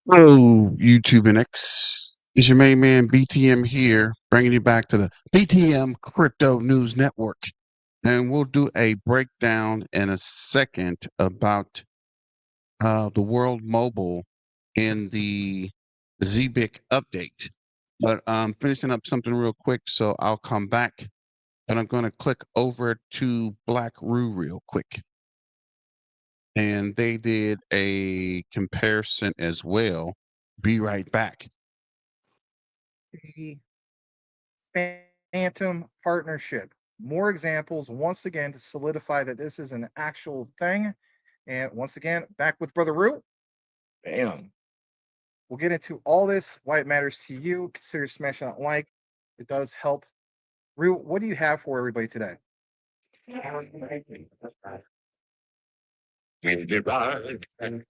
Hello, YouTube and X. It's your main man BTM here, bringing you back to the BTM Crypto News Network. And we'll do a breakdown in a second about the World Mobile and the Zebec update. But I'm finishing up something real quick, so I'll come back and I'm going to click over to Black Roo real quick. And they did a comparison as well. Be right back. The Phantom Partnership. More examples, once again, to solidify that this is an actual thing. And once again, back with Brother Root. Bam. We'll get into all this, why it matters to you. Consider smashing that like. It does help. Root, what do you have for everybody today?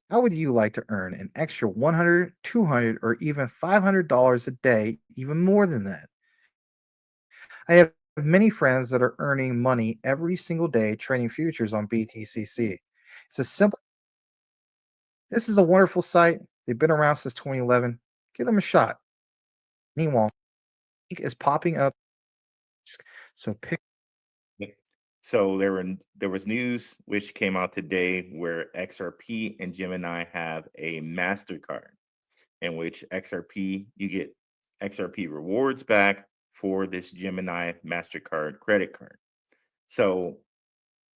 How would you like to earn an extra $100, $200, or even $500 a day, even more than that? I have many friends that are earning money every single day trading futures on BTCC. It's a simple. This is a wonderful site. They've been around since 2011. Give them a shot. Meanwhile, is popping up. So pick. So there was news which came out today where XRP and Gemini have a MasterCard, in which XRP you get XRP rewards back for this Gemini MasterCard credit card. So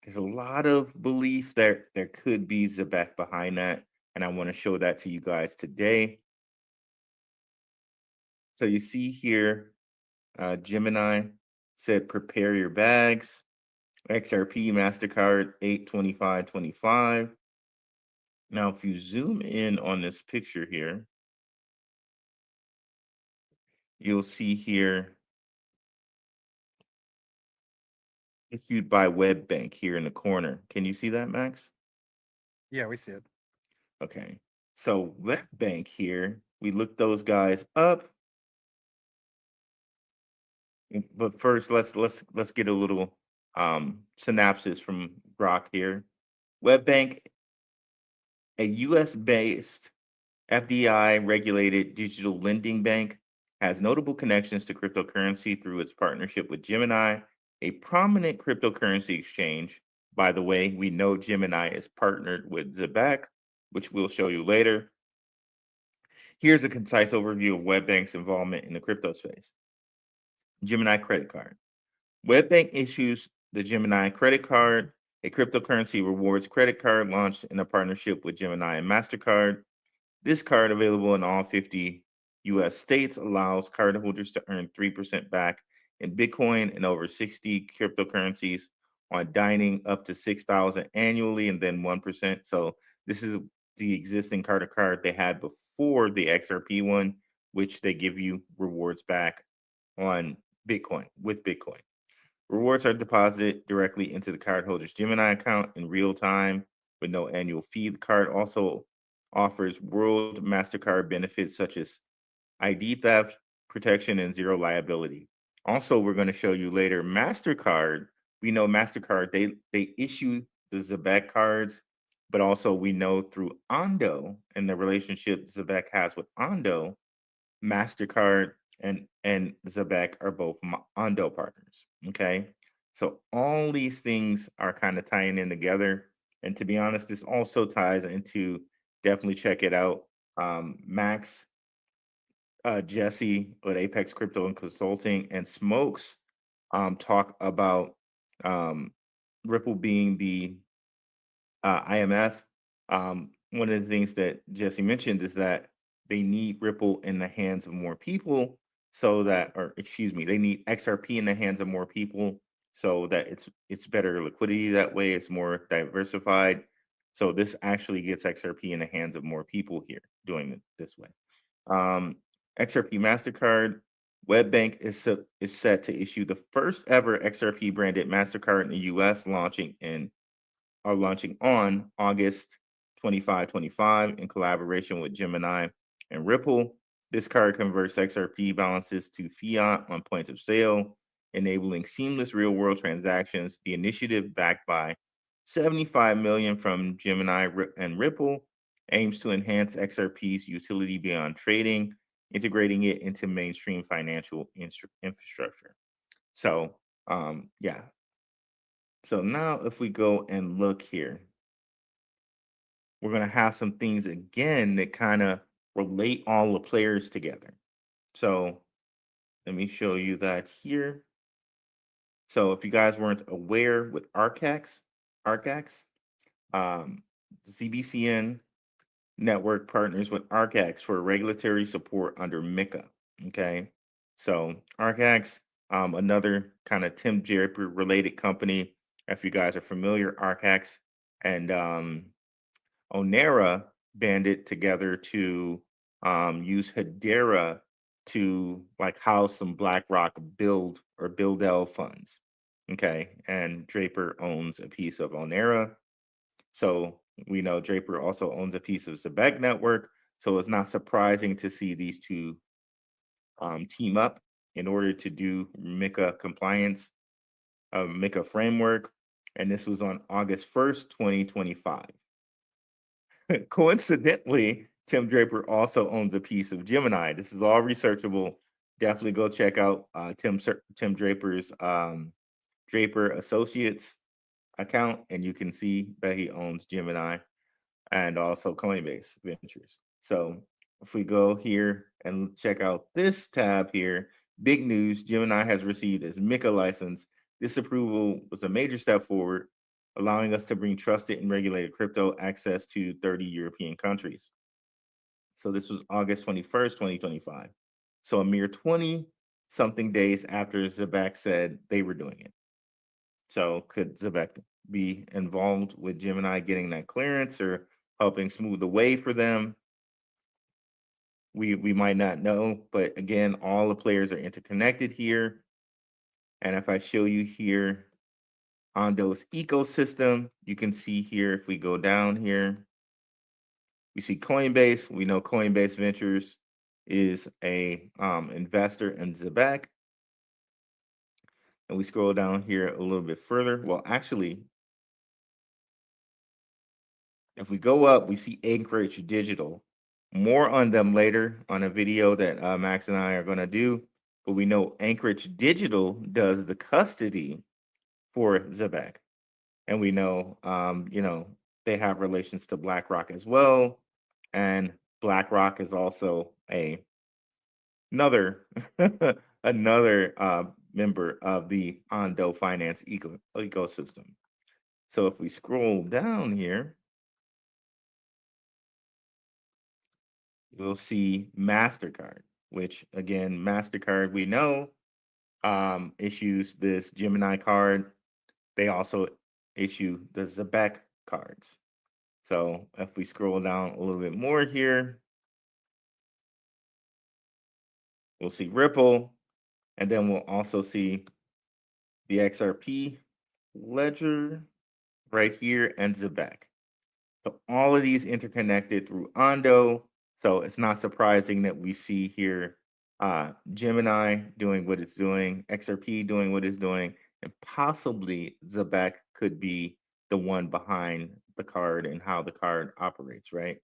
there's a lot of belief that there could be Zebec behind that, and I want to show that to you guys today. So you see here, Gemini said prepare your bags. XRP MasterCard 82525. Now, if you zoom in on this picture here, you'll see here issued by WebBank here in the corner. Can you see that, Max? Yeah, we see it. Okay. So WebBank here, we looked those guys up. But first, let's get a little synopsis from Brock here. WebBank, a US based FDI regulated digital lending bank, has notable connections to cryptocurrency through its partnership with Gemini, a prominent cryptocurrency exchange. By the way, we know Gemini is partnered with Zebec, which we'll show you later. Here's a concise overview of WebBank's involvement in the crypto space. Gemini credit card. WebBank issues the Gemini credit card, a cryptocurrency rewards credit card launched in a partnership with Gemini and MasterCard. This card, available in all 50 US states, allows cardholders to earn 3% back in Bitcoin and over 60 cryptocurrencies on dining up to 6,000 annually and then 1%. So this is the existing card they had before the XRP one, which they give you rewards back on Bitcoin with Bitcoin. Rewards are deposited directly into the cardholder's Gemini account in real time with no annual fee. The card also offers World MasterCard benefits such as ID theft protection and zero liability. Also, we're going to show you later MasterCard. We know MasterCard, they issue the Zebec cards, but also we know through Ondo and the relationship Zebec has with Ondo, MasterCard and Zebec are both Ondo partners. Okay. So all these things are kind of tying in together. And to be honest, this also ties into, definitely check it out. Max, Jesse with Apex Crypto and Consulting, and Smokes talk about um, Ripple being the IMF. One of the things that Jesse mentioned is that they need Ripple in the hands of more people so that, or excuse me, they need XRP in the hands of more people so that it's better liquidity that way. It's more diversified. So this actually gets XRP in the hands of more people here doing it this way. Um, XRP Mastercard WebBank is set to issue the first ever XRP branded Mastercard in the U.S. launching on August 25 in collaboration with Gemini and Ripple. This card converts XRP balances to fiat on points of sale, enabling seamless real-world transactions. The initiative, backed by 75 million from Gemini and Ripple aims to enhance XRP's utility beyond trading, integrating it into mainstream financial infrastructure. So, yeah. So now if we go and look here, we're going to have some things again that kind of relate all the players together. So let me show you that here. So if you guys weren't aware with ARCAX, um, ZBCN network partners with ARCAX for regulatory support under MiCA. Okay. So ARCAX, another kind of Tim Draper related company. If you guys are familiar, ARCAX and Onera banded together to use Hedera to like house some BlackRock build or Build-L funds. Okay, and Draper owns a piece of Onera, so we know Draper also owns a piece of Zebec Network. So it's not surprising to see these two team up in order to do MiCA compliance, MiCA framework, and this was on August 1st, 2025. Coincidentally, Tim Draper also owns a piece of Gemini. This is all researchable. Definitely go check out Tim Draper's Draper Associates account, and you can see that he owns Gemini and also Coinbase Ventures. So if we go here and check out this tab here, big news, Gemini has received its MiCA license. This approval was a major step forward, allowing us to bring trusted and regulated crypto access to 30 European countries. So this was August 21st, 2025. So a mere 20 something days after Zebec said they were doing it. So could Zebec be involved with Gemini getting that clearance or helping smooth the way for them? We might not know, but again, all the players are interconnected here. And if I show you here Ondo's ecosystem, you can see here, if we go down here, we see Coinbase. We know Coinbase Ventures is a investor in Zebec. And we scroll down here a little bit further. Well, actually, if we go up, we see Anchorage Digital. More on them later on a video that Max and I are going to do. But we know Anchorage Digital does the custody for Zebec. And we know, they have relations to BlackRock as well. And BlackRock is also another another member of the Ondo Finance ecosystem. So if we scroll down here, we'll see MasterCard, which again, MasterCard we know issues this Gemini card. They also issue the Zebec cards. So if we scroll down a little bit more here, we'll see Ripple, and then we'll also see the XRP ledger right here and Zebec. So all of these interconnected through Ondo. So it's not surprising that we see here Gemini doing what it's doing, XRP doing what it's doing, and possibly Zebec could be the one behind the card and how the card operates, right?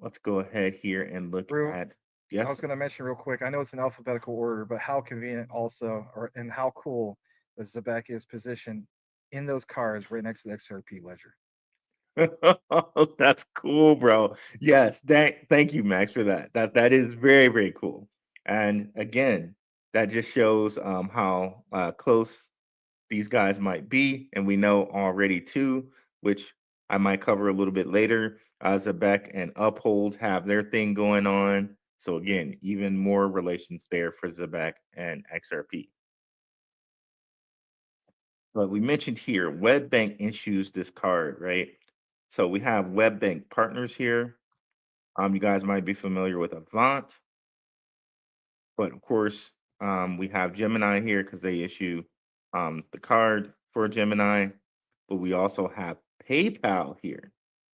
Let's go ahead here and look Real, at I was yes. going to mention real quick. I know it's in alphabetical order, but how convenient also, and how cool that Zebec is positioned in those cards right next to the XRP ledger. That's cool, bro. Yes, thank you, Max, for that. That is very, very cool. And again, that just shows how close these guys might be, and we know already too, which I might cover a little bit later. Zebec and Uphold have their thing going on. So again, even more relations there for Zebec and XRP. But we mentioned here, WebBank issues this card, right? So we have WebBank partners here. You guys might be familiar with Avant, but of course, we have Gemini here because they issue the card for Gemini, but we also have PayPal here.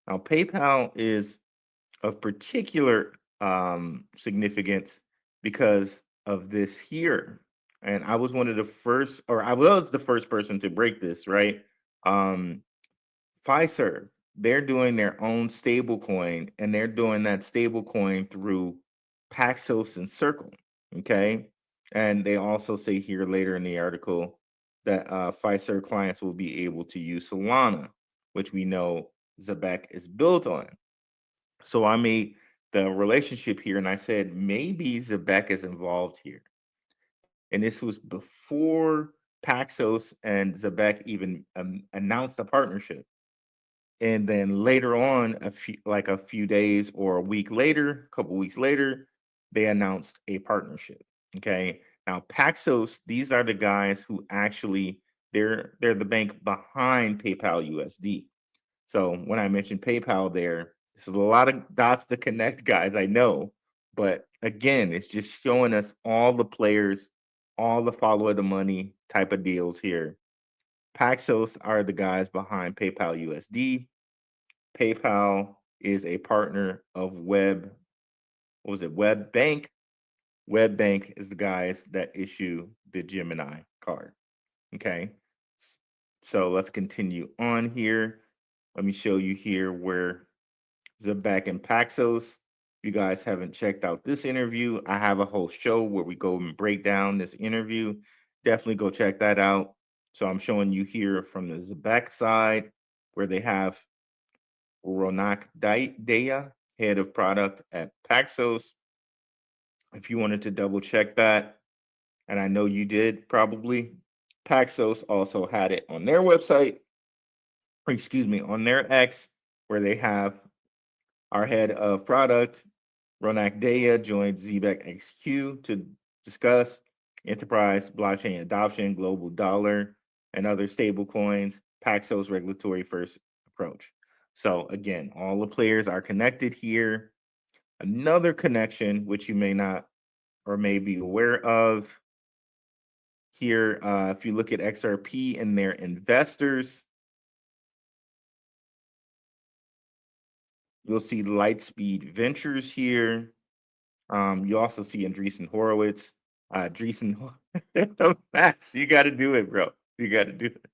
Now, PayPal is of particular significance because of this here. And I was one of the first, or I was the first person to break this, right? Fiserv, they're doing their own stable coin, and they're doing that stable coin through Paxos and Circle. Okay. And they also say here later in the article that Fiserv clients will be able to use Solana, which we know Zebec is built on. So I made the relationship here and I said maybe Zebec is involved here. And this was before Paxos and Zebec even announced a partnership. And then later on, a few days or a week later, a couple weeks later, they announced a partnership. Okay. Now Paxos, these are the guys who actually they're the bank behind PayPal USD. So when I mentioned PayPal there, this is a lot of dots to connect, guys, I know. But again, it's just showing us all the players, all the follow the money type of deals here. Paxos are the guys behind PayPal USD. PayPal is a partner of Web Bank. Web Bank is the guys that issue the Gemini card. Okay. So let's continue on here. Let me show you here where Zebec and Paxos. If you guys haven't checked out this interview, I have a whole show where we go and break down this interview. Definitely go check that out. So I'm showing you here from the Zebec side where they have Ronak Daya, head of product at Paxos. If you wanted to double check that, and I know you did probably, Paxos also had it on their website, or excuse me, on their X, where they have our head of product, Ronak Daya, joined Zebec XQ to discuss enterprise blockchain adoption, global dollar, and other stable coins, Paxos regulatory first approach. So again, all the players are connected here. Another connection, which you may not or may be aware of here, if you look at XRP and their investors, you'll see Lightspeed Ventures here. You also see Andreessen Horowitz. Andreessen, Max, you got to do it, bro. You got to do it.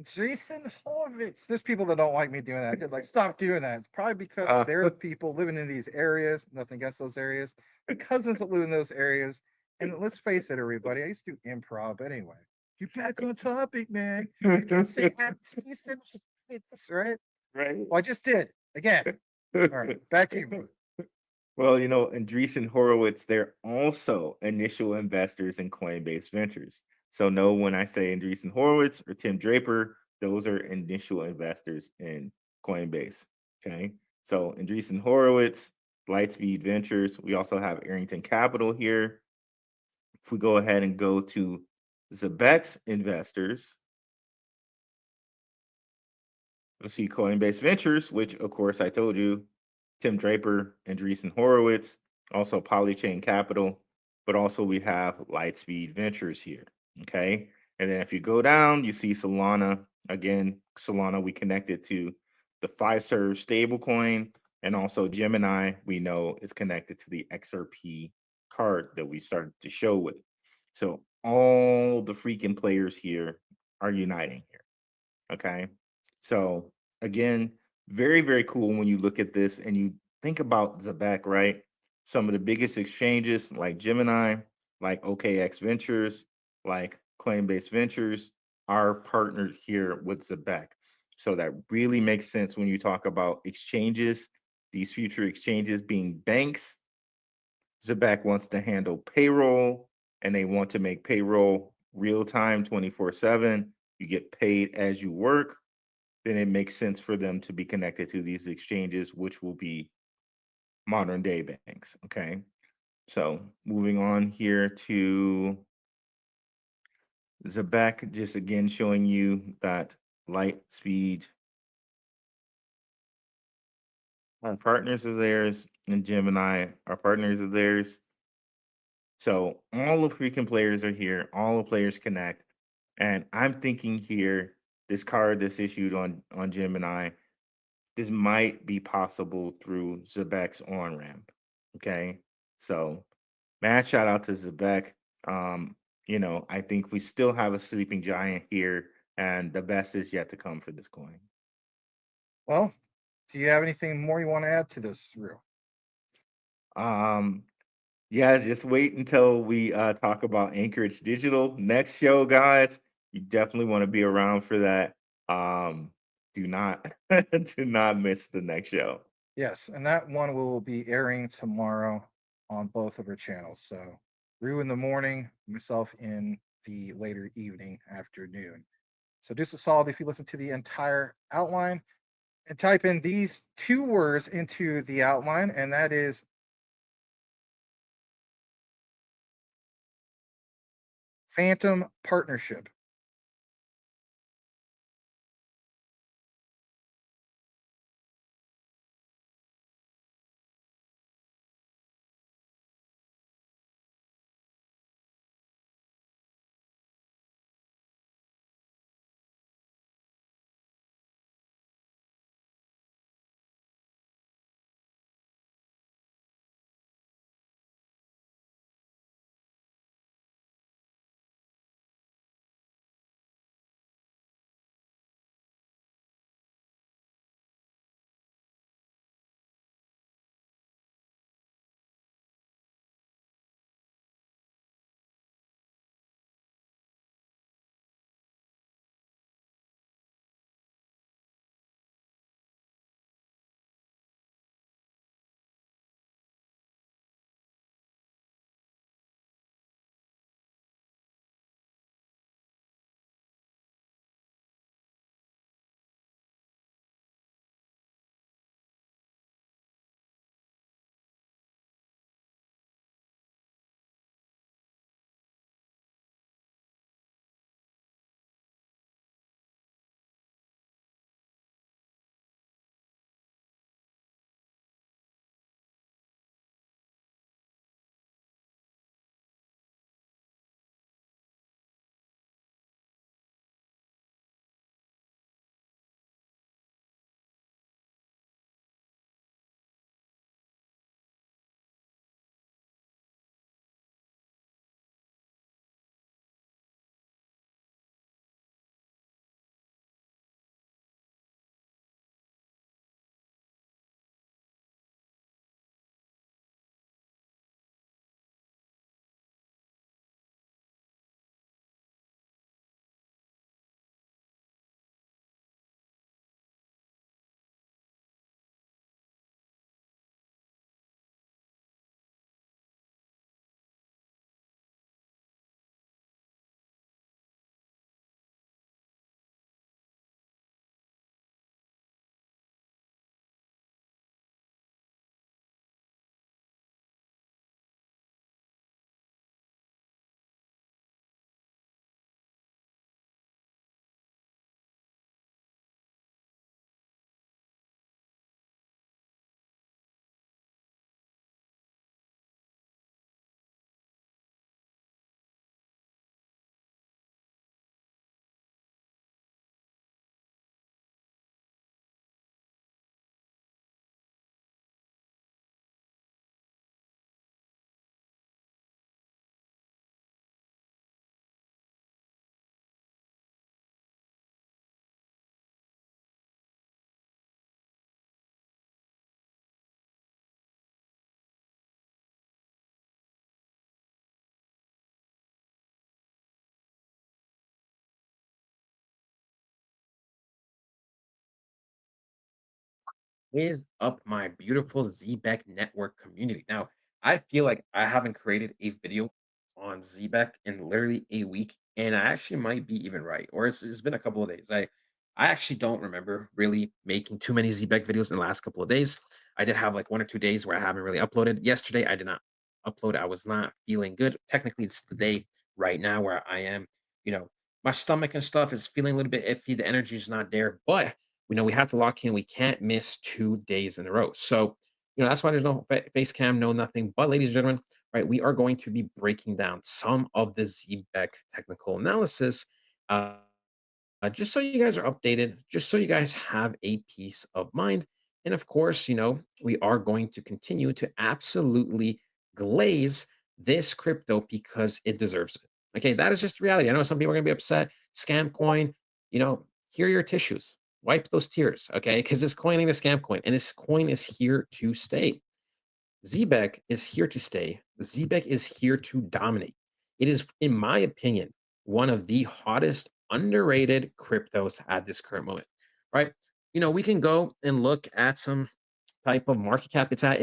Jason Horowitz. There's people that don't like me doing that. They're like, stop doing that. It's probably because they're the people living in these areas. Nothing against those areas. My cousins that live in those areas. And let's face it, everybody. I used to do improv anyway. You're back on topic, man. You can say Jason Horowitz, right? Right. Well, I just did again. All right, back to you, brother. Well, you know, Andreessen Horowitz, they're also initial investors in Coinbase Ventures. So know when I say Andreessen Horowitz or Tim Draper, those are initial investors in Coinbase. Okay. So Andreessen Horowitz, Lightspeed Ventures. We also have Arrington Capital here. If we go ahead and go to Zebec's investors, we'll see Coinbase Ventures, which of course I told you, Tim Draper, Andreessen Horowitz, also Polychain Capital, but also we have Lightspeed Ventures here. Okay. And then if you go down, you see Solana. Again, Solana, we connected to the Fiserv stablecoin, and also Gemini, we know is connected to the XRP card that we started to show with. So all the freaking players here are uniting here. Okay. So again, very, very cool when you look at this and you think about Zebec, right? Some of the biggest exchanges like Gemini, like OKX Ventures, like Coinbase Ventures are partnered here with Zebec. So that really makes sense when you talk about exchanges, these future exchanges being banks. Zebec wants to handle payroll and they want to make payroll real time 24/7. You get paid as you work, then it makes sense for them to be connected to these exchanges, which will be modern day banks. Okay. So moving on here to Zebec, just again showing you that Lightspeed are partners of theirs and Gemini are partners of theirs. So all the freaking players are here, all the players connect. And I'm thinking here, this card that's issued on Gemini, this might be possible through Zebec's on ramp. Okay. So mad shout out to Zebec. You know, I think we still have a sleeping giant here, and the best is yet to come for this coin. Well, do you have anything more you want to add to this, Rue? Um, yeah, just wait until we talk about Anchorage Digital next show, guys. You definitely want to be around for that. Do not do not miss the next show. Yes, and that one will be airing tomorrow on both of our channels. So, Rue in the morning, myself in the later evening, afternoon. So, do us a solid if you listen to the entire outline and type in these two words into the outline, and that is phantom partnership. Is up, my beautiful Zebec Network community. Now, I feel like I haven't created a video on Zebec in literally a week, and I actually might be even right, or it's been a couple of days. I actually don't remember really making too many Zebec videos in the last couple of days. I did have like 1 or 2 days where I haven't really uploaded. Yesterday, I did not upload. I was not feeling good. Technically, it's the day right now where I am, you know, my stomach and stuff is feeling a little bit iffy. The energy is not there, but we have to lock in. We can't miss 2 days in a row. So, that's why there's no face cam, no nothing. But, ladies and gentlemen, right, we are going to be breaking down some of the ZBEC technical analysis, uh, just so you guys are updated, just so you guys have a peace of mind. And of course, we are going to continue to absolutely glaze this crypto because it deserves it. Okay, that is just reality. I know some people are going to be upset. Scam coin, here are your tissues. Wipe those tears, okay? Because this coin ain't a scam coin, and this coin is here to stay. Zebec is here to stay. Zebec is here to dominate. It is, in my opinion, one of the hottest, underrated cryptos at this current moment, right? We can go and look at some type of market cap it's at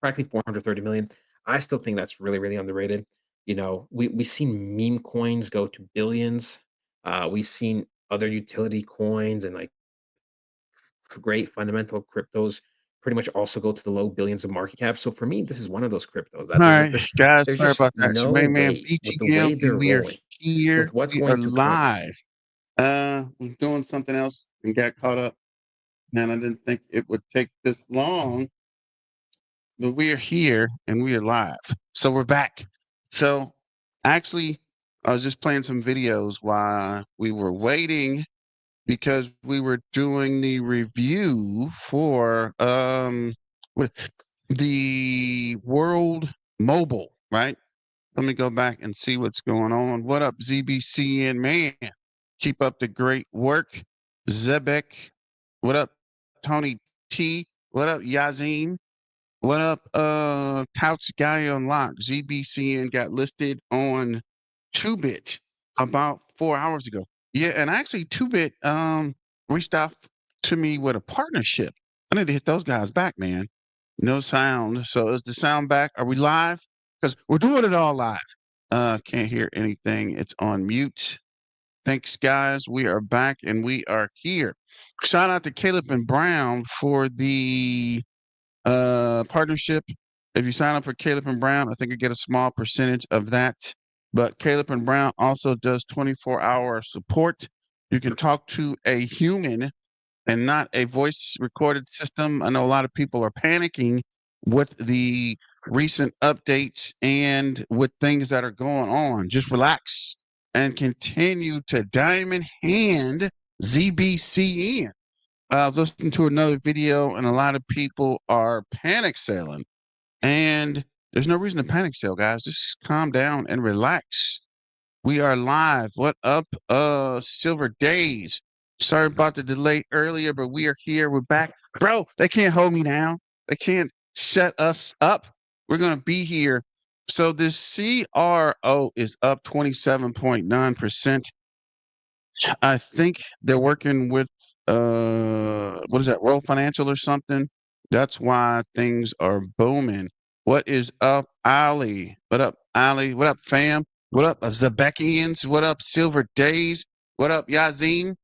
practically 430 million. I still think that's really, really underrated. We've seen meme coins go to billions. We've seen other utility coins and like great fundamental cryptos pretty much also go to the low billions of market cap. So for me, this is one of those cryptos that All right, guys, there's sorry just about that. It's your no main man way with the BTM, way and they're we are rolling, here. with what's We are going to come. live. Was doing something else and got caught up, and I didn't think it would take this long. But we are here and we are live. So we're back. So actually, I was just playing some videos while we were waiting because we were doing the review for with the World Mobile, right? Let me go back and see what's going on. What up, ZBCN man? Keep up the great work. Zebec. What up, Tony T? What up, Yazin? What up, Couch Guy Unlocked? ZBCN got listed on 2bit about 4 hours ago. Yeah, and actually 2bit reached out to me with a partnership. I need to hit those guys back, man. No sound. So is the sound back? Are we live? Because we're doing it all live. Can't hear anything. It's on mute. Thanks, guys. We are back and we are here. Shout out to Caleb and Brown for the partnership. If you sign up for Caleb and Brown, I think you get a small percentage of that. But Caleb and Brown also does 24-hour support. You can talk to a human and not a voice recorded system. I know a lot of people are panicking with the recent updates and with things that are going on. Just relax and continue to diamond hand ZBCN. I was listening to another video, and a lot of people are panic selling. And there's no reason to panic sell, guys. Just calm down and relax. We are live. What up, Silver Days? Sorry about the delay earlier, but we are here. We're back. Bro, they can't hold me down. They can't shut us up. We're going to be here. So this CRO is up 27.9%. I think they're working with what is that, World Financial or something? That's why things are booming. What is up, Ali? What up, Ali? What up, fam? What up, Zebecians? What up, Silver Days? What up, Yazin?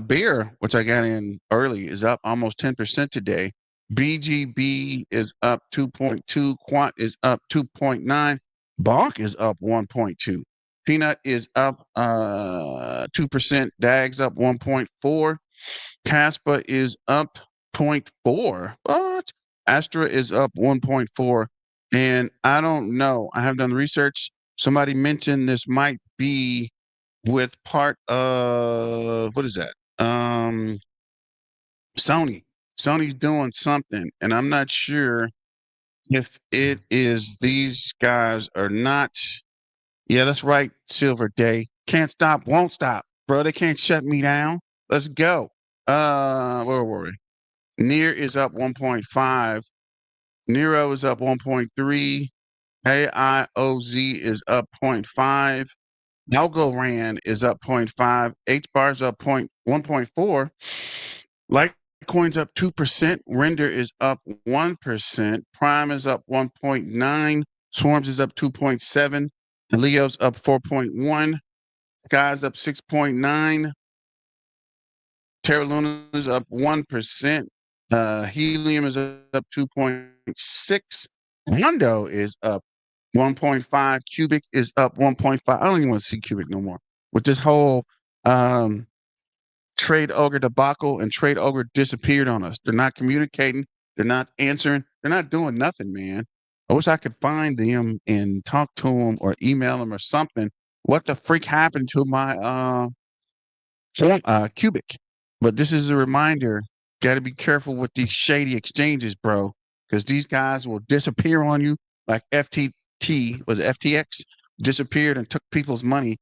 Beer, which I got in early, is up almost 10% today. BGB is up 2.2. Quant is up 2.9. Bonk is up 1.2. Peanut is up 2%. Dags up 1.4. Caspa is up 0.4. What? Astra is up 1.4. And I don't know. I have done research. Somebody mentioned this might be with part of what is that? Sony. Sony's doing something, and I'm not sure if it is these guys or not. Yeah, that's right, Silver Day. Can't stop, won't stop. Bro, they can't shut me down. Let's go. Where were we? Near is up 1.5. Nero is up 1.3. AIOZ is up 0.5. Algorand is up 0.5. HBAR is up 1.4. Litecoin's up 2%. Render is up 1%. Prime is up 1.9. Swarms is up 2.7. Leo's up 4.1. Sky's up 6.9. Terra Luna is up 1%. Helium is up 2.6. Mondo is up 1.5. Cubic is up 1.5. I don't even want to see Cubic no more. With this whole Trade Ogre debacle, and Trade Ogre disappeared on us. They're not communicating. They're not answering. They're not doing nothing, man. I wish I could find them and talk to them or email them or something. What the freak happened to my Cubic? But this is a reminder. Got to be careful with these shady exchanges, bro, because these guys will disappear on you like FTT was FTX disappeared and took people's money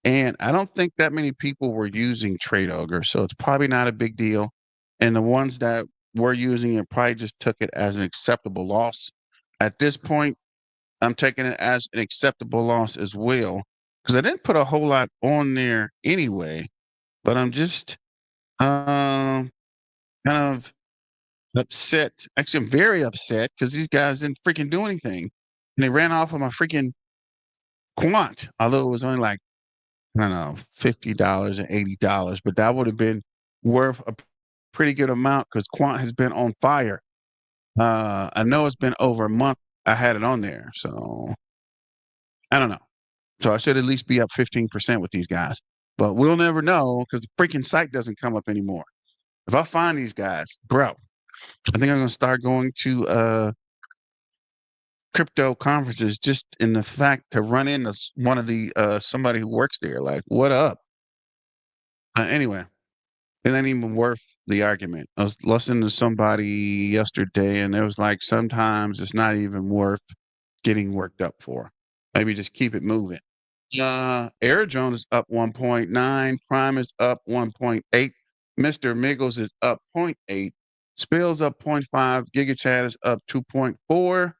And I don't think that many people were using Trade Ogre, so it's probably not a big deal. And the ones that were using it probably just took it as an acceptable loss. At this point, I'm taking it as an acceptable loss as well because I didn't put a whole lot on there anyway. But I'm just kind of upset. Actually, I'm very upset because these guys didn't freaking do anything, and they ran off of my freaking quant. Although it was only like I don't know, $50 and $80, but that would have been worth a pretty good amount because quant has been on fire. I know it's been over a month. I had it on there, so I don't know. So I should at least be up 15% with these guys, but we'll never know because the freaking site doesn't come up anymore. If I find these guys, bro, I think I'm gonna start going to crypto conferences just in the fact to run into one of the somebody who works there. Like, what up? Anyway, it ain't even worth the argument. I was listening to somebody yesterday, and it was like sometimes it's not even worth getting worked up for. Maybe just keep it moving. Air Jones is up 1.9. Prime is up 1.8. Mr. Miggles is up 0.8. Spills up 0.5. GigaChat is up 2.4.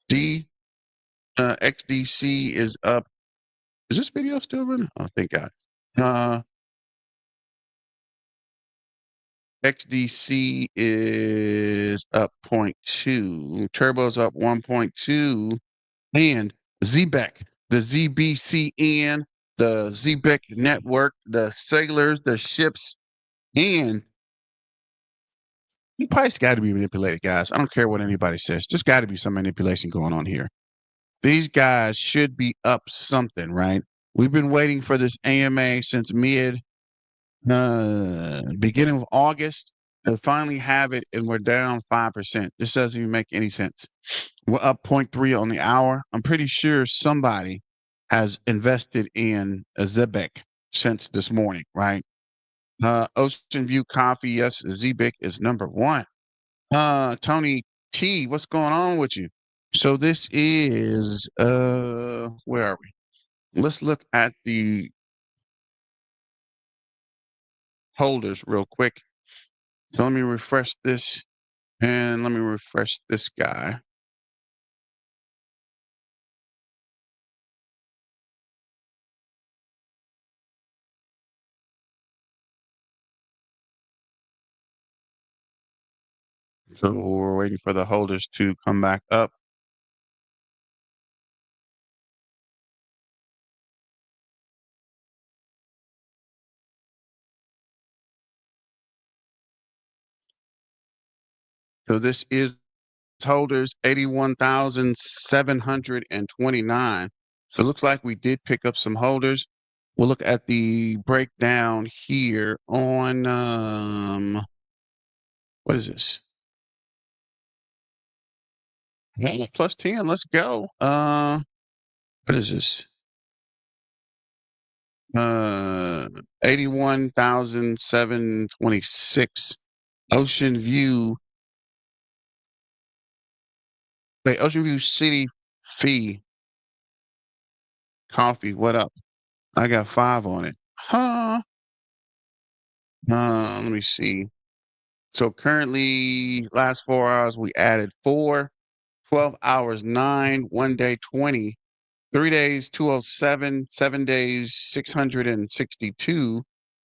D XDC is up. Is this video still running? Oh, thank God. XDC is up 0.2. Turbo's up 1.2. And Zebec, the ZBCN, the Zebec Network, the sailors, the ships, and the price got to be manipulated, guys. I don't care what anybody says. There's got to be some manipulation going on here. These guys should be up something, right? We've been waiting for this AMA since beginning of August to finally have it, and we're down 5%. This doesn't even make any sense. We're up 0.3 on the hour. I'm pretty sure somebody has invested in a Zebec since this morning, right? Ocean View Coffee, yes, Zebec is number one. Tony T, what's going on with you? So this is where are we? Let's look at the holders real quick. So let me refresh this and let me refresh this guy. So we're waiting for the holders to come back up. So this is holders 81,729. So it looks like we did pick up some holders. We'll look at the breakdown here on what is this? Yeah, plus 10. Let's go. What is this? 81,726. Ocean View. Wait, Ocean View City Fee Coffee. What up? I got 5 on it. Huh? Let me see. So currently, last 4 hours, we added 4, 12 hours, 9, 1 day, 20, 3 days, 207, 7 days, 662,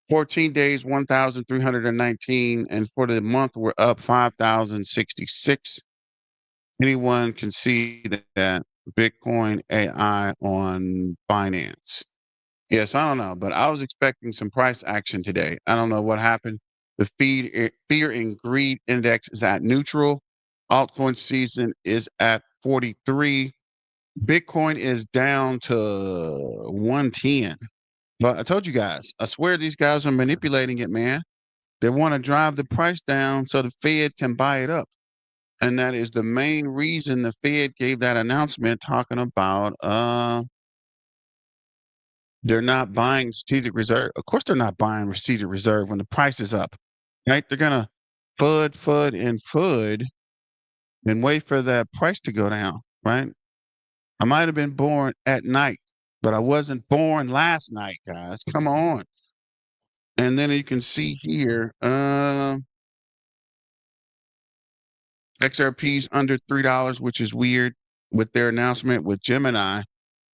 14 days, 1,319. And for the month, we're up 5,066. Anyone can see that Bitcoin AI on Binance. Yes, I don't know, but I was expecting some price action today. I don't know what happened. The fear and greed index is at neutral. Altcoin season is at 43. Bitcoin is down to 110. But I told you guys, I swear these guys are manipulating it, man. They want to drive the price down so the Fed can buy it up. And that is the main reason the Fed gave that announcement talking about they're not buying strategic reserve. Of course, they're not buying strategic reserve when the price is up, right? They're gonna FUD and wait for that price to go down, right? I might have been born at night but I wasn't born last night, guys. Come on. And then you can see here, XRP's under $3, which is weird with their announcement with Gemini.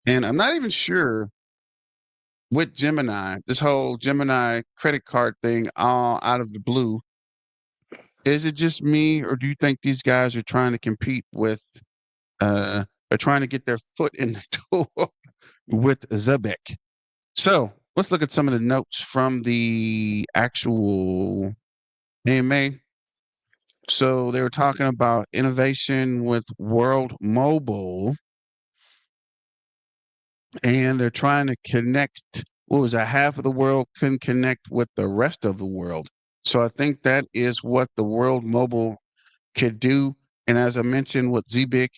And I'm not even sure with Gemini, this whole Gemini credit card thing all out of the blue. Is it just me, or do you think these guys are trying to compete with, are trying to get their foot in the door with Zebec? So let's look at some of the notes from the actual AMA. So they were talking about innovation with World Mobile, and they're trying to connect. What was that? Half of the world couldn't connect with the rest of the world. So I think that is what the World Mobile could do. And as I mentioned with Zebec,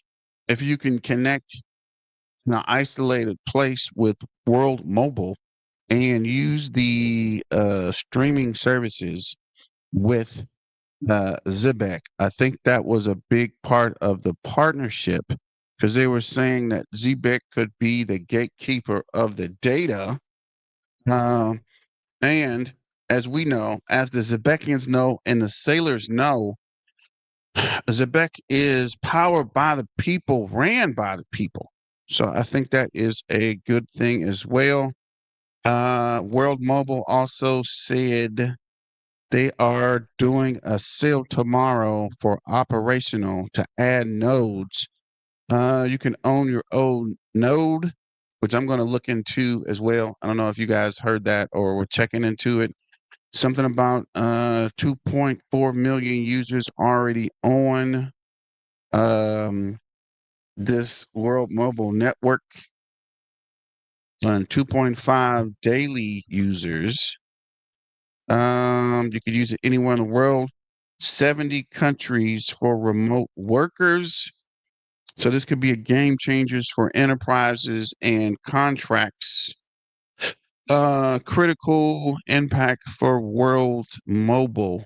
if you can connect in an isolated place with World Mobile and use the streaming services with Zebec, I think that was a big part of the partnership because they were saying that Zebec could be the gatekeeper of the data. Um, and as we know, as the Zebecians know, and the sailors know, Zebec is powered by the people, ran by the people. So I think that is a good thing as well. World Mobile also said they are doing a sale tomorrow for operational to add nodes. You can own your own node, which I'm going to look into as well. I don't know if you guys heard that or were checking into it. Something about 2.4 million users already on this World Mobile Network, and 2.5 daily users. You could use it anywhere in the world. 70 countries for remote workers. So this could be a game changers for enterprises and contracts. Critical impact for World Mobile.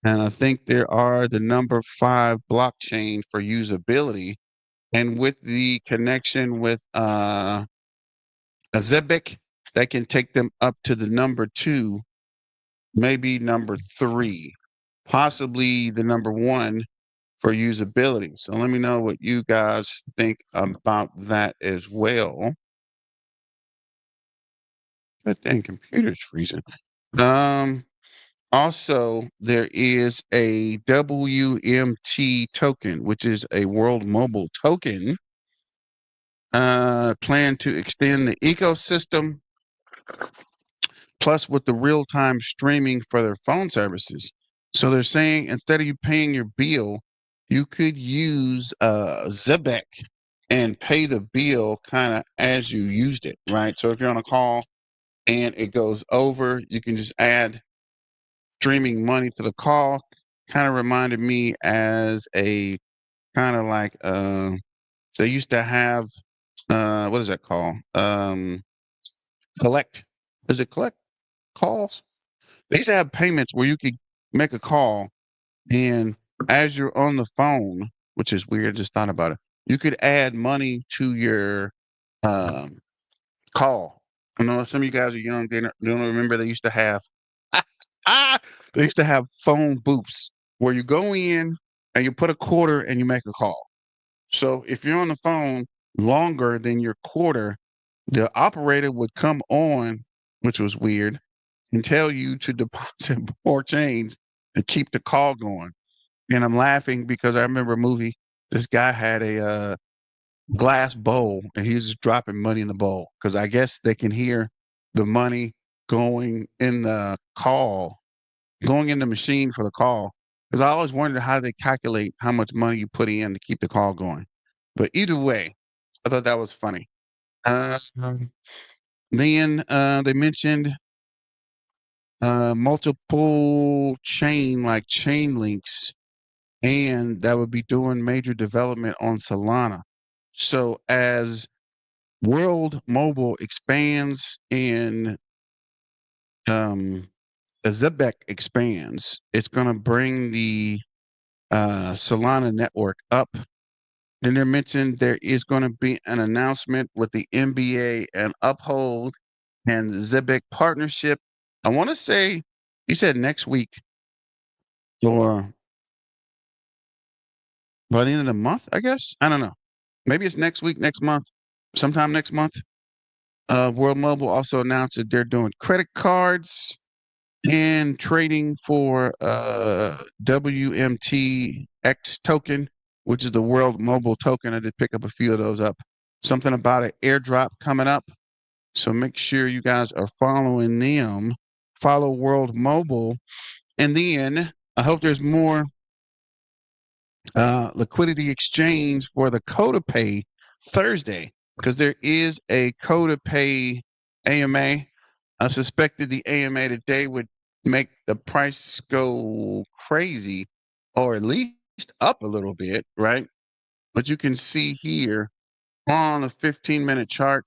And I think there are the number 5 blockchain for usability. And with the connection with a Zebec, that can take them up to the number 2, maybe number 3, possibly the number 1 for usability. So let me know what you guys think about that as well. That dang computer's freezing. Also, there is a WMT token, which is a World Mobile token, plan to extend the ecosystem, plus with the real-time streaming for their phone services. So they're saying instead of you paying your bill, you could use Zebec and pay the bill kind of as you used it, right? So if you're on a call and it goes over, you can just add streaming money to the call. Kind of reminded me as a kind of like they used to have what is that called? Collect. Is it collect calls? They used to have payments where you could make a call, and as you're on the phone, which is weird, just thought about it, you could add money to your um, call. I know some of you guys are young, they don't remember they used to have they used to have phone booths where you go in and you put a quarter and you make a call. So if you're on the phone longer than your quarter, the operator would come on, which was weird, and tell you to deposit more change to keep the call going. And I'm laughing because I remember a movie. This guy had a glass bowl and he's just dropping money in the bowl because I guess they can hear the money going in the call, going in the machine for the call. Because I always wondered how they calculate how much money you put in to keep the call going. But either way, I thought that was funny. Then they mentioned multiple chain like chain links, and that would be doing major development on Solana. So as World Mobile expands and as Zebec expands, it's going to bring the Solana network up. Then they mentioned there is going to be an announcement with the NBA and Uphold and Zebec partnership. I want to say he said next week or by the end of the month, I guess. I don't know. Maybe it's next week, next month, sometime next month. World Mobile also announced that they're doing credit cards and trading for WMT X token, which is the World Mobile token. I did pick up a few of those up. Something about an airdrop coming up. So make sure you guys are following them. Follow World Mobile. And then I hope there's more liquidity exchange for the Coda Pay Thursday because there is a Coda Pay AMA. I suspected the AMA today would make the price go crazy or at least up a little bit, right? But you can see here on a 15-minute chart,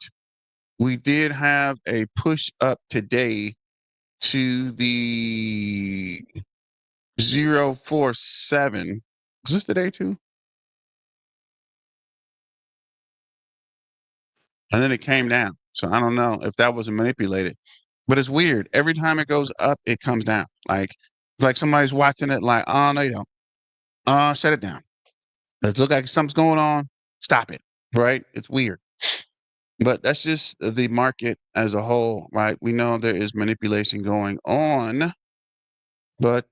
we did have a push up today to the 047. Is this today too? And then it came down. So I don't know if that was manipulated, but it's weird. Every time it goes up, it comes down. Like it's like somebody's watching it. Like, oh no, you don't. Shut it down. It look like something's going on. Stop it. Right? It's weird. But that's just the market as a whole, right? We know there is manipulation going on, but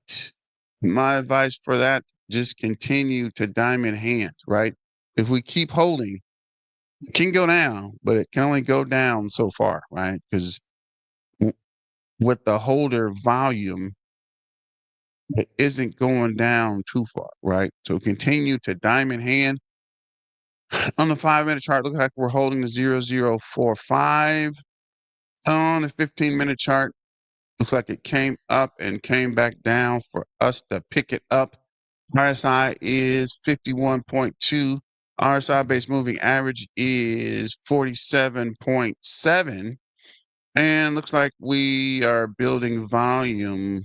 my advice for that, just continue to diamond hands, right? If we keep holding, it can go down, but it can only go down so far, right? Because with the holder volume, it isn't going down too far, right? So continue to diamond hand. On the 5-minute chart, looks like we're holding the 0045. On the 15-minute chart, looks like it came up and came back down for us to pick it up. RSI is 51.2. RSI based moving average is 47.7. And looks like we are building volume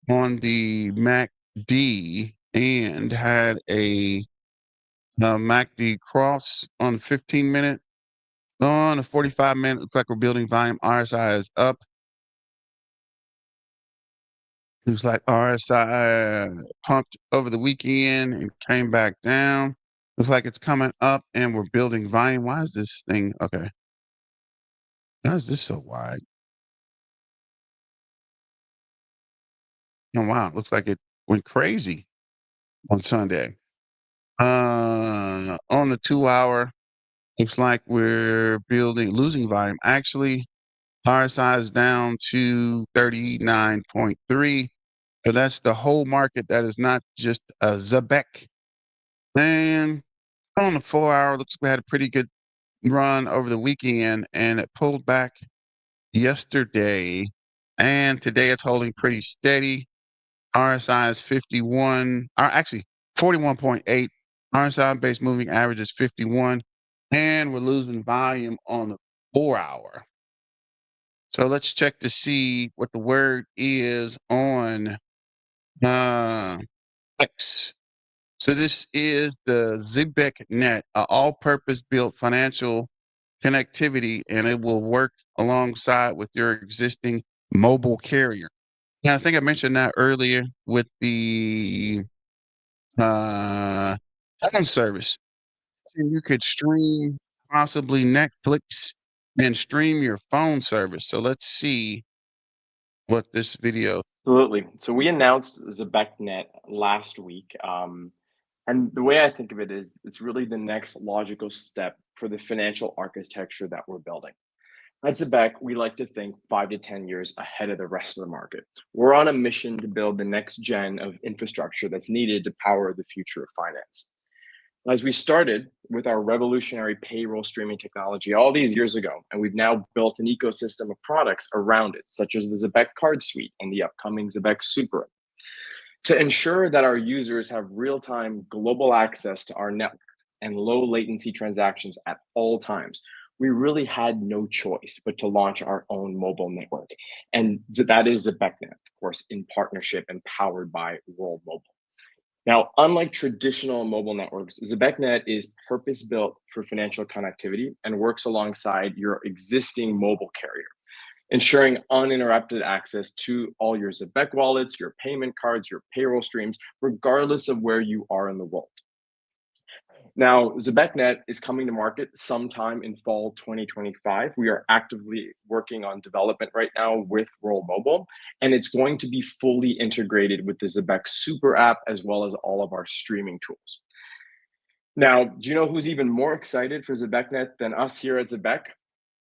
on the MACD and had a MACD cross on 15-minute. On a 45-minute, looks like we're building volume. RSI is up. Looks like RSI pumped over the weekend and came back down. Looks like it's coming up and we're building volume. Why is this thing? Okay. Why is this so wide? Oh, wow. Looks like it went crazy on Sunday. On the 2-hour, looks like we're losing volume. Actually, RSI is down to 39.3. So that's the whole market. That is not just a Zebec. And on the 4-hour, looks like we had a pretty good run over the weekend and it pulled back yesterday. And today it's holding pretty steady. RSI is 51, or actually 41.8. RSI based moving average is 51. And we're losing volume on the 4-hour. So let's check to see what the word is on X. So this is the Zebecnet, all-purpose built financial connectivity, and it will work alongside with your existing mobile carrier. And I think I mentioned that earlier with the phone service. You could stream possibly Netflix and stream your phone service. So let's see what this video. Absolutely. So we announced Zebecnet last week. And the way I think of it is it's really the next logical step for the financial architecture that we're building. At Zebec, we like to think 5 to 10 years ahead of the rest of the market. We're on a mission to build the next gen of infrastructure that's needed to power the future of finance. As we started with our revolutionary payroll streaming technology all these years ago, and we've now built an ecosystem of products around it, such as the Zebec card suite and the upcoming Zebec Super, to ensure that our users have real-time global access to our network and low latency transactions at all times. We really had no choice but to launch our own mobile network. And that is Zebecnet, of course, in partnership and powered by World Mobile. Now, unlike traditional mobile networks, Zebecnet is purpose-built for financial connectivity and works alongside your existing mobile carrier, ensuring uninterrupted access to all your Zebec wallets, your payment cards, your payroll streams, regardless of where you are in the world. Now, Zebecnet is coming to market sometime in fall 2025. We are actively working on development right now with World Mobile, and it's going to be fully integrated with the Zebec Super app as well as all of our streaming tools. Now, do you know who's even more excited for Zebecnet than us here at Zebec?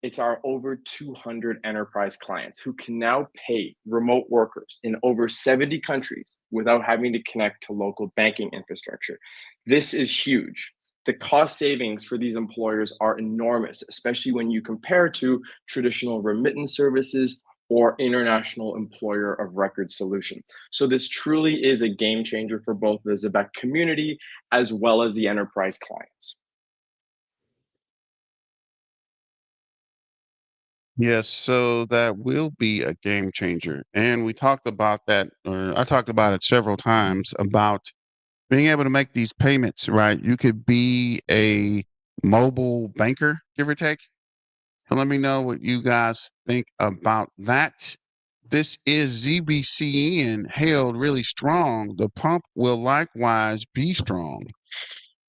It's our over 200 enterprise clients who can now pay remote workers in over 70 countries without having to connect to local banking infrastructure. This is huge. The cost savings for these employers are enormous, especially when you compare to traditional remittance services or international employer of record solution. So this truly is a game changer for both the Zebec community as well as the enterprise clients. Yes, so that will be a game changer. And we talked about that, or I talked about it several times about being able to make these payments, right? You could be a mobile banker, give or take. So let me know what you guys think about that. This is ZBCN hailed really strong. The pump will likewise be strong.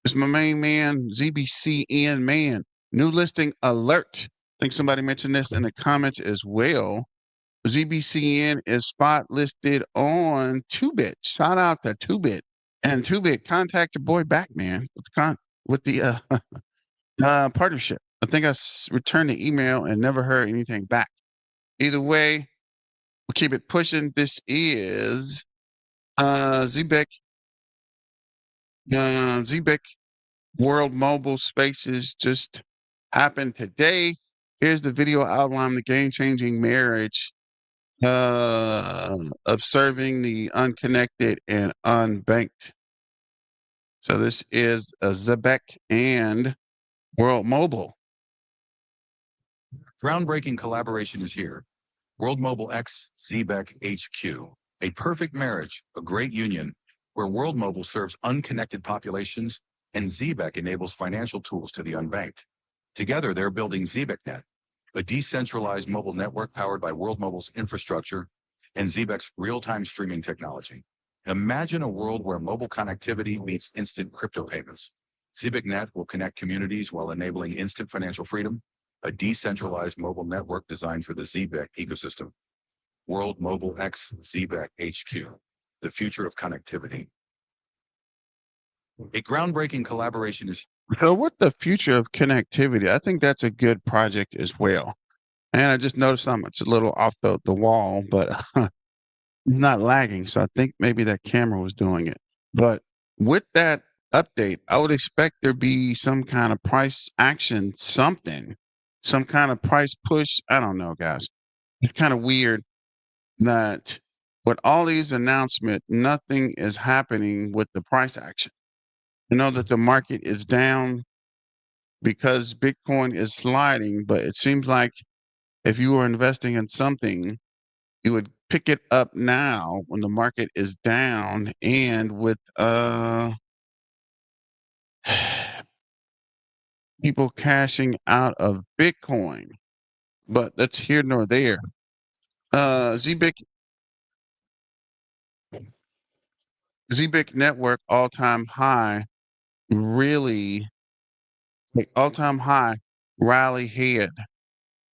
It's my main man, ZBCN man. New listing alert. I think somebody mentioned this in the comments as well. ZBCN is spot listed on 2bit. Shout out to 2bit. And 2bit, contact your boy back, man, with the partnership. I think returned the email and never heard anything back. Either way, we'll keep it pushing. This is Zebec World Mobile Spaces just happened today. Here's the video outline the game-changing marriage of serving the unconnected and unbanked. So this is a Zebec and World Mobile. Groundbreaking collaboration is here. World Mobile X Zebec HQ, a perfect marriage, a great union, where World Mobile serves unconnected populations and Zebec enables financial tools to the unbanked. Together, they're building Zebecnet, a decentralized mobile network powered by World Mobile's infrastructure and Zebec's real-time streaming technology. Imagine a world where mobile connectivity meets instant crypto payments. Zebecnet will connect communities while enabling instant financial freedom, a decentralized mobile network designed for the Zebec ecosystem. World Mobile X Zebec HQ, the future of connectivity. A groundbreaking collaboration is. So what the future of connectivity? I think that's a good project as well. And I just noticed something. It's a little off the wall, but it's not lagging. So I think maybe that camera was doing it. But with that update, I would expect there be some kind of price action, something, some kind of price push. I don't know, guys. It's kind of weird that with all these announcements, nothing is happening with the price action. You know that the market is down because Bitcoin is sliding, but it seems like if you were investing in something, you would pick it up now when the market is down and with people cashing out of Bitcoin. But that's here nor there. Zebec Network all-time high, really all-time high rally head.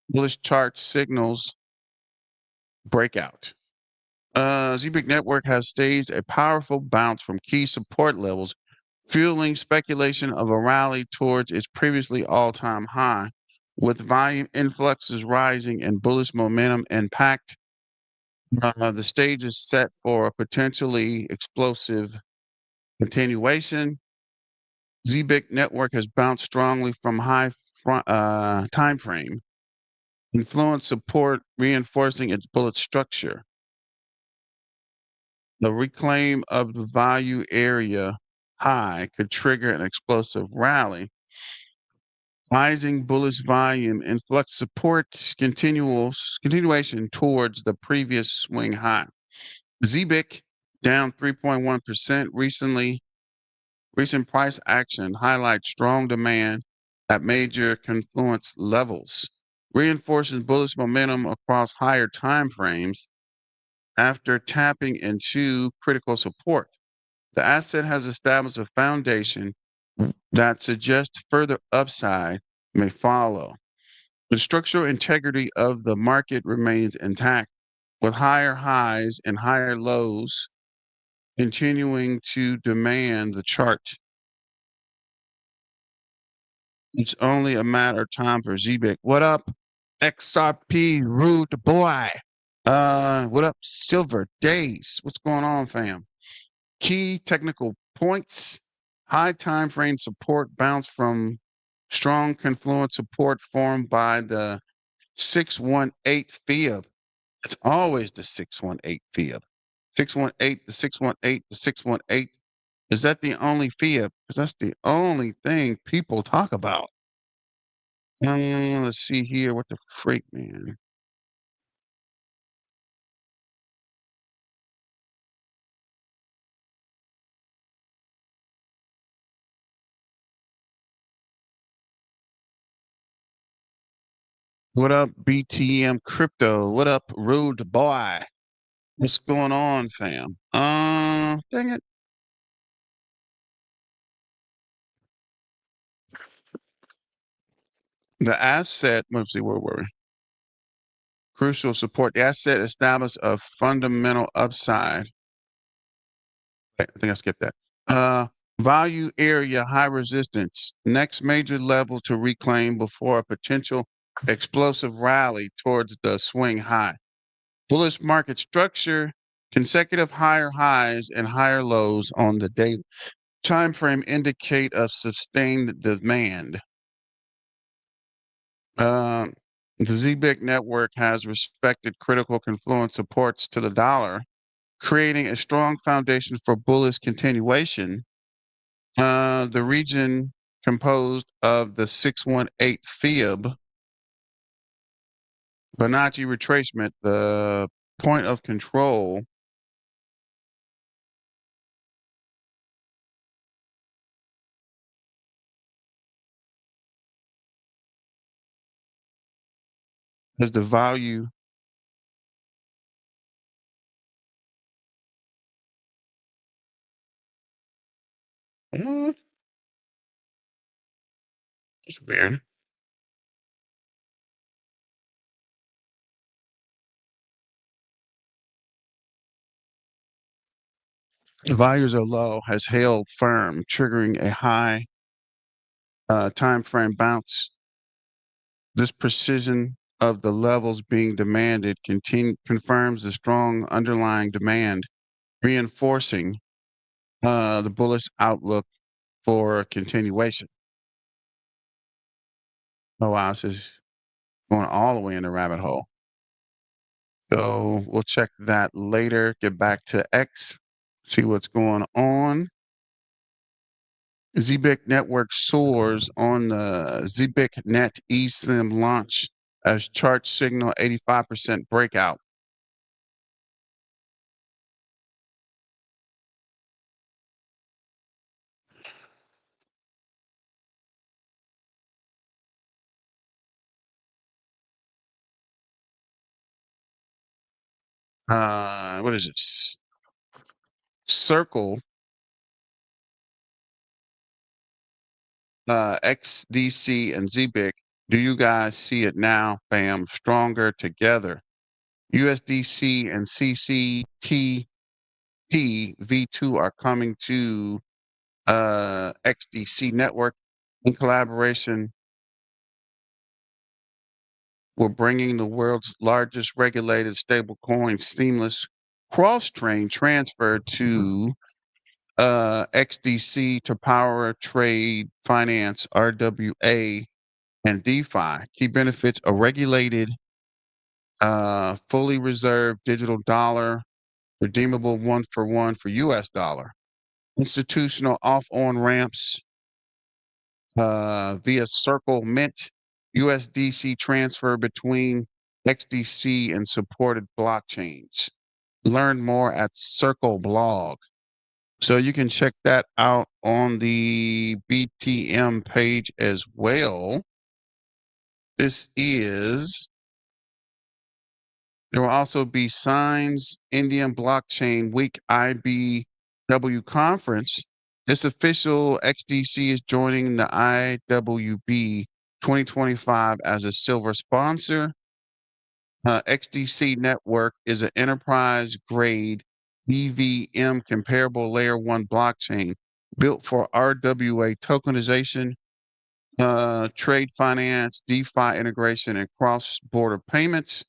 Bullish chart signals breakout. Zebec Network has staged a powerful bounce from key support levels, fueling speculation of a rally towards its previously all-time high. With volume influxes rising and bullish momentum impact, the stage is set for a potentially explosive continuation. Zebec Network has bounced strongly from high time frame, influence support reinforcing its bullet structure. The reclaim of the value area high could trigger an explosive rally. Rising bullish volume influx supports continuation towards the previous swing high. Zebec down 3.1% recently. Recent price action highlights strong demand at major confluence levels, reinforcing bullish momentum across higher time frames after tapping into critical support. The asset has established a foundation that suggests further upside may follow. The structural integrity of the market remains intact, with higher highs and higher lows continuing to demand the chart. It's only a matter of time for Zebec. What up, XRP, rude boy? What up, Silver Days? What's going on, fam? Key technical points. High time frame support bounce from strong confluence support formed by the 618 fib. It's always the 618 fib. 618, the 618, the 618. Is that the only fib? Because that's the only thing people talk about. Let's see here. What the freak, man? What up, BTM Crypto? What up, Rude Boy? What's going on, fam? Dang it. The asset, let's see, where were we? Crucial support. The asset established a fundamental upside. I think I skipped that. Value area, high resistance. Next major level to reclaim before a potential explosive rally towards the swing high. Bullish market structure, consecutive higher highs and higher lows on the daily time frame indicate a sustained demand. The Zebec Network has respected critical confluence supports to the dollar, creating a strong foundation for bullish continuation. The region composed of the 618 fib, Fibonacci retracement, the point of control, is the value. It's weird. The values are low, has held firm, triggering a high time frame bounce. This precision of the levels being demanded confirms the strong underlying demand, reinforcing the bullish outlook for continuation. Oh wow, this is going all the way in the rabbit hole. So we'll check that later. Get back to X, see what's going on. Zebec Network soars on the Zebecnet eSIM launch as chart signal 85% breakout. What is this? Circle XDC and Zebec. Do you guys see it now, fam? Stronger together. USDC and CCTP V2 are coming to XDC network in collaboration. We're bringing the world's largest regulated stablecoin seamless cross-chain transfer to XDC to power trade, finance, RWA, and DeFi. Key benefits: a regulated, fully reserved digital dollar, redeemable one for one for US dollar. Institutional off-on ramps via Circle Mint, USDC transfer between XDC and supported blockchains. learn more at Circle Blog. So you can check that out on the BTM page as well. This is, there will also be Signs Indian Blockchain Week IBW conference. This official XDC is joining the IWB 2025 as a silver sponsor. XDC Network is an enterprise grade EVM comparable layer one blockchain built for RWA tokenization, trade finance, DeFi integration, and cross border payments.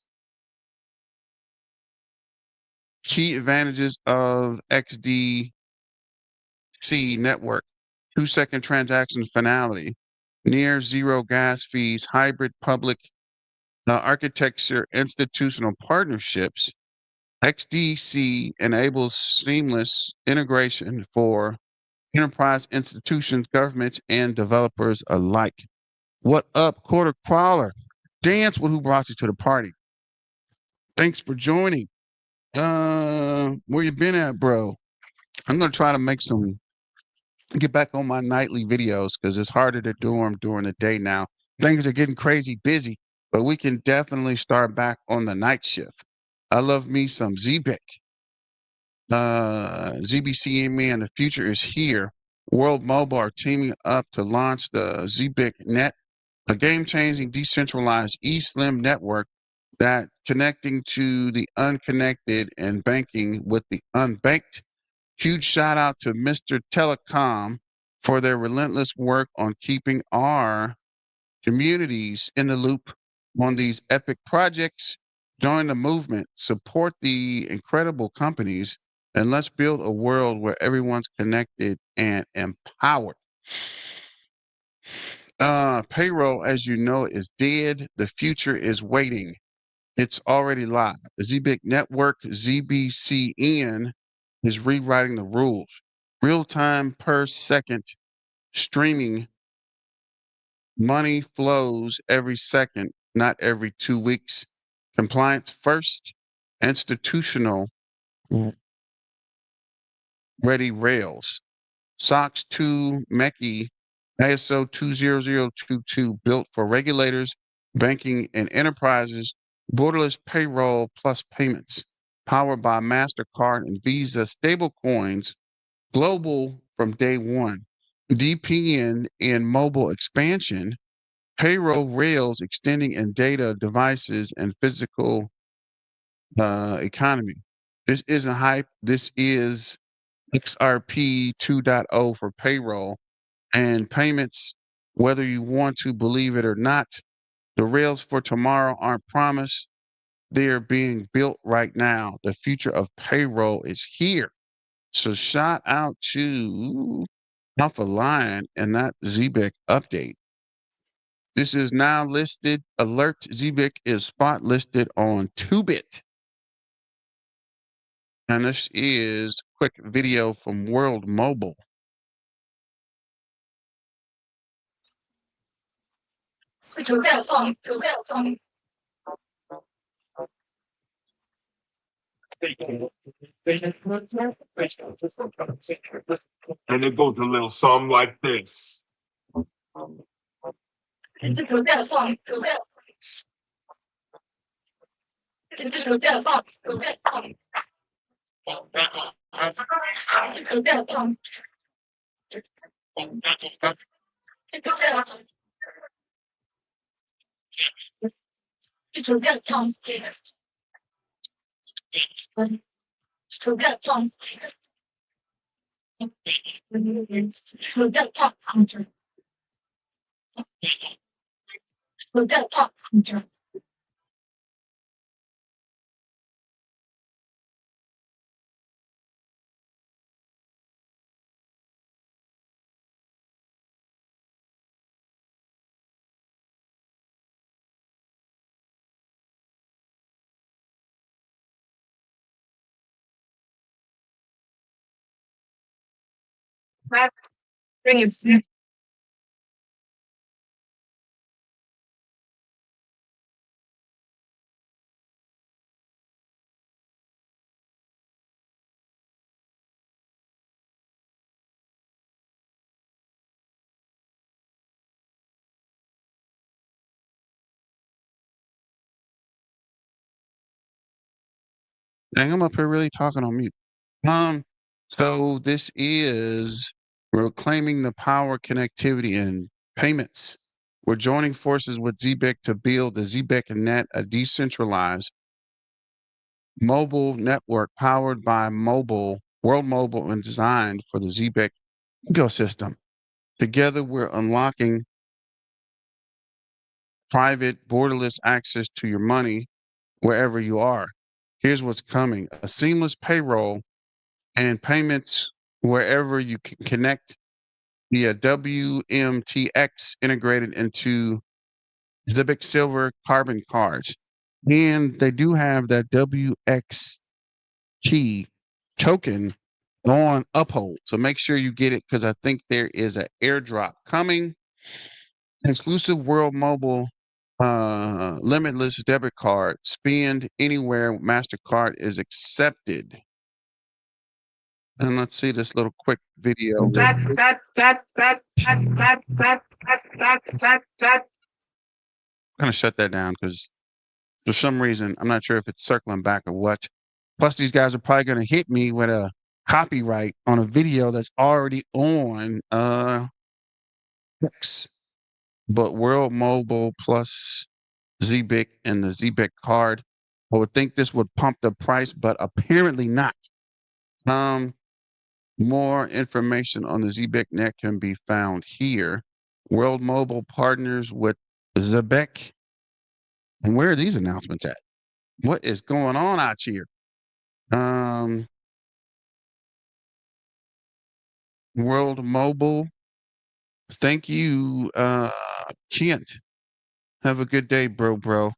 Key advantages of XDC Network: 2-second transaction finality, near zero gas fees, hybrid public architecture, institutional partnerships. XDC enables seamless integration for enterprise institutions, governments, and developers alike. What up, Quarter Crawler? Dance with who brought you to the party. Thanks for joining. Where you been at, bro? I'm gonna try to get back on my nightly videos because it's harder to do them during the day now. Things are getting crazy busy, but we can definitely start back on the night shift. I love me some Zebec. ZBCN, man, the future is here. World Mobile are teaming up to launch the Zebecnet, a game-changing decentralized eSIM network that connecting to the unconnected and banking with the unbanked. Huge shout out to Mr. Telecom for their relentless work on keeping our communities in the loop on these epic projects. Join the movement, support the incredible companies, and let's build a world where everyone's connected and empowered. Payroll, as you know, is dead. The future is waiting. It's already live. The Zebec Network, ZBCN, is rewriting the rules. Real time per second streaming. Money flows every second, not every 2 weeks. Compliance first, institutional ready rails. SOX 2 MECI ISO 20022 built for regulators, banking, and enterprises. Borderless payroll plus payments. Powered by MasterCard and Visa stablecoins. Global from day one. DPN and mobile expansion. Payroll rails extending in data, devices, and physical economy. This isn't hype. This is XRP 2.0 for payroll and payments, whether you want to believe it or not. The rails for tomorrow aren't promised. They are being built right now. The future of payroll is here. So shout out to Alpha Lion and that Zebec update. This is now listed. Alert Zebec is spot listed on 2bit. And this is quick video from World Mobile. And it goes a little something like this. Bring it. Dang, I'm up here really talking on mute. So this is reclaiming the power, connectivity, and payments. We're joining forces with Zebec to build the Zebecnet, a decentralized mobile network powered by World Mobile, and designed for the Zebec ecosystem. Together, we're unlocking private, borderless access to your money wherever you are. Here's what's coming: a seamless payroll and payments wherever you can connect via WMTX integrated into Zebec Silver carbon cards. And they do have that WXT token on Uphold. So make sure you get it because I think there is an airdrop coming. Exclusive World Mobile limitless debit card. Spend anywhere MasterCard is accepted. And let's see this little quick video. I'm gonna shut that down because for some reason I'm not sure if it's circling back or what. Plus, these guys are probably gonna hit me with a copyright on a video that's already on X. But World Mobile plus Zebec and the Zebec card. I would think this would pump the price, but apparently not. More information on the Zebecnet can be found here. World Mobile partners with Zebec. And where are these announcements at? What is going on out here? World Mobile. Thank you, Kent. Have a good day, bro.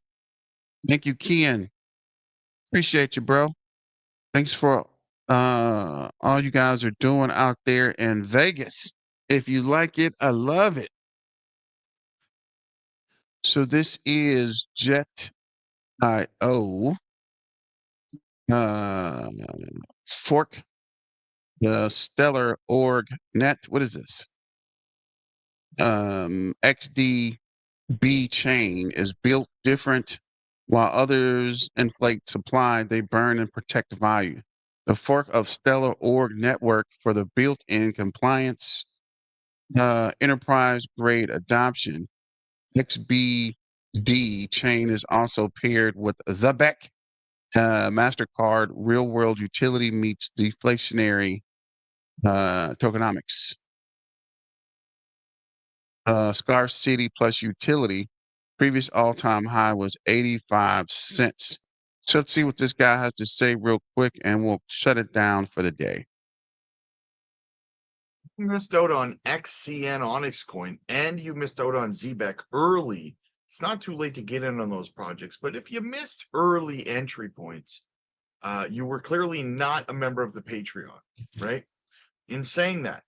Thank you, Ken. Appreciate you, bro. Thanks for all you guys are doing out there in Vegas. If you like it, I love it. So this is Jet.io. Fork, the Stellar Org Net. What is this? XDB chain is built different. While others inflate supply, they burn and protect value. The fork of Stellar Org Network for the built-in compliance, enterprise grade adoption. XBD chain is also paired with Zebec. MasterCard real world utility meets deflationary tokenomics. Scarce City plus utility. Previous all-time high was 85 cents. So let's see what this guy has to say real quick, and we'll shut it down for the day. You missed out on XCN Onyx Coin, and you missed out on Zebec early. It's not too late to get in on those projects, but if you missed early entry points, you were clearly not a member of the Patreon, right? In saying that,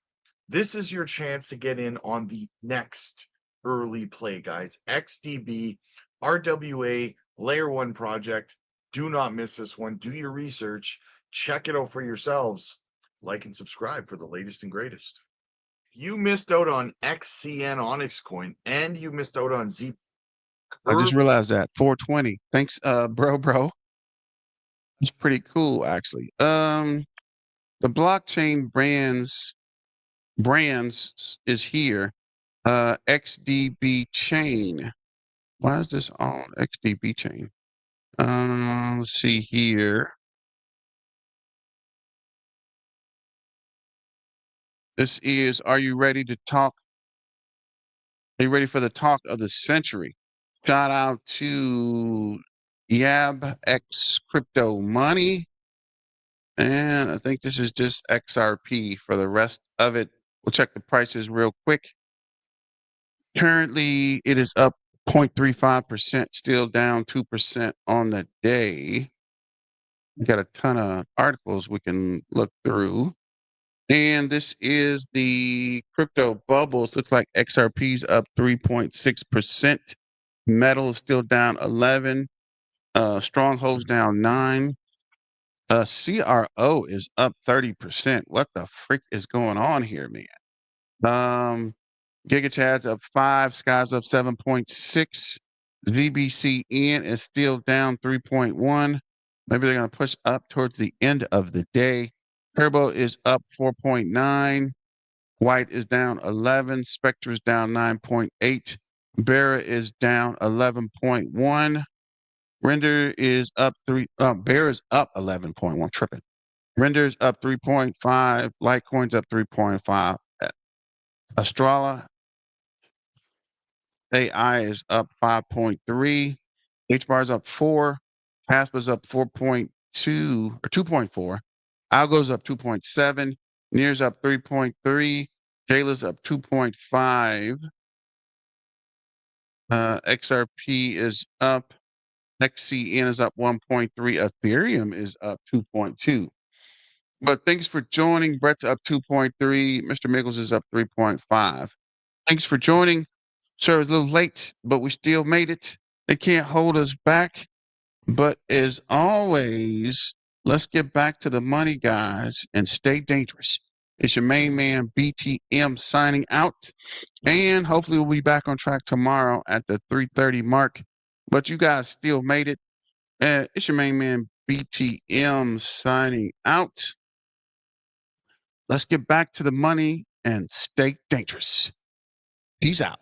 this is your chance to get in on the next early play, guys. XDB, RWA, Layer 1 project. Do not miss this one. Do your research. Check it out for yourselves. Like and subscribe for the latest and greatest. If you missed out on XCN Onyx Coin and you missed out on Z. I just realized that 420. Thanks, bro. It's pretty cool, actually. The blockchain brands is here. XDB chain. Why is this on XDB chain? Let's see here. This is, are you ready to talk? Are you ready for the talk of the century? Shout out to Yab X Crypto Money. And I think this is just XRP. For the rest of it, we'll check the prices real quick. Currently, it is up 0.35%, still down 2% on the day. We got a ton of articles we can look through. And this is the crypto bubbles. Looks like XRP's up 3.6%. Metal is still down 11. Strongholds down 9. CRO is up 30%. What the freak is going on here, man? GigaChad's up 5. Sky's up 7.6. ZBCN is still down 3.1. Maybe they're going to push up towards the end of the day. Turbo is up 4.9. White is down 11. Spectre is down 9.8. Bearer is down 11.1. Render is up 3. Bearer is up 11.1. Tripping. Render is up 3.5. Litecoin's up 3.5. Astrala AI is up 5.3. HBAR is up 4. Caspa's up 4.2 or 2.4. Algo's up 2.7. Near's up 3.3. Jayla's up 2.5. XRP is up. XCN is up 1.3. Ethereum is up 2.2. But thanks for joining. Brett's up 2.3. Mr. Miggles is up 3.5. Thanks for joining. Sir, it was a little late, but we still made it. They can't hold us back. But as always, let's get back to the money, guys, and stay dangerous. It's your main man, BTM, signing out. And hopefully we'll be back on track tomorrow at the 3:30 mark. But you guys still made it. It's your main man, BTM, signing out. Let's get back to the money and stay dangerous. Peace out.